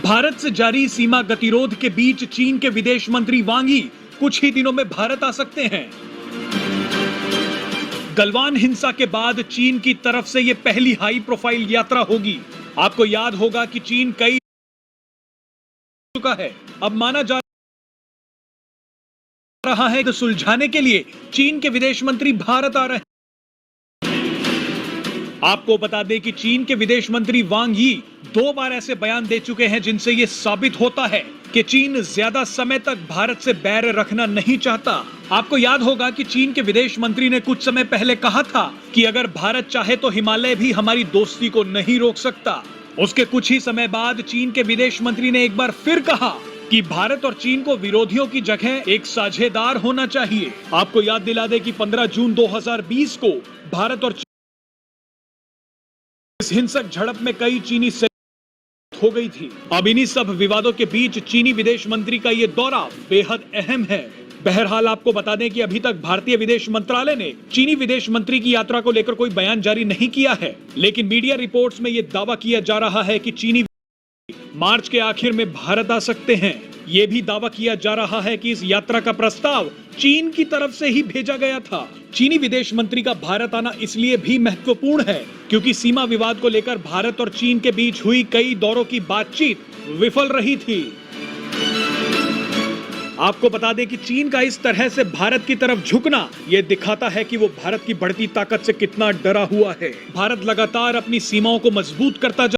भारत से जारी सीमा गतिरोध के बीच चीन के विदेश मंत्री वांग यी कुछ ही दिनों में भारत आ सकते हैं। गलवान हिंसा के बाद चीन की तरफ से यह पहली हाई प्रोफाइल यात्रा होगी। आपको याद होगा कि चीन कई चुका है। अब माना जा रहा है कि सुलझाने के लिए चीन के विदेश मंत्री भारत आ रहे हैं। आपको बता दें कि चीन के विदेश मंत्री वांग यी 2 बार ऐसे बयान दे चुके हैं जिनसे यह साबित होता है कि चीन ज्यादा समय तक भारत से बैर रखना नहीं चाहता। आपको याद होगा कि चीन के विदेश मंत्री ने कुछ समय पहले कहा था कि अगर भारत चाहे तो हिमालय भी हमारी दोस्ती को नहीं रोक सकता। उसके कुछ ही समय बाद चीन के विदेश मंत्री ने एक बार फिर कहा कि भारत और चीन को विरोधियों की जगह एक साझेदार होना चाहिए। आपको याद दिला दे कि 15 जून 2020 को भारत और इस हिंसक झड़प में कई चीनी सैनिक हो गई थी। अब इन्हीं सब विवादों के बीच चीनी विदेश मंत्री का ये दौरा बेहद अहम है। बहरहाल आपको बता दें कि अभी तक भारतीय विदेश मंत्रालय ने चीनी विदेश मंत्री की यात्रा को लेकर कोई बयान जारी नहीं किया है, लेकिन मीडिया रिपोर्ट्स में यह दावा किया जा रहा है कि चीनी मार्च के आखिर में भारत आ सकते हैं। यह भी दावा किया जा रहा है कि इस यात्रा का प्रस्ताव चीन की तरफ से ही भेजा गया था। चीनी विदेश मंत्री का भारत आना इसलिए भी महत्वपूर्ण है क्योंकि सीमा विवाद को लेकर भारत और चीन के बीच हुई कई दौरों की बातचीत विफल रही थी। आपको बता दें कि चीन का इस तरह से भारत की तरफ झुकना यह दिखाता है कि वो भारत की बढ़ती ताकत से कितना डरा हुआ है। भारत लगातार अपनी सीमाओं को मजबूत करता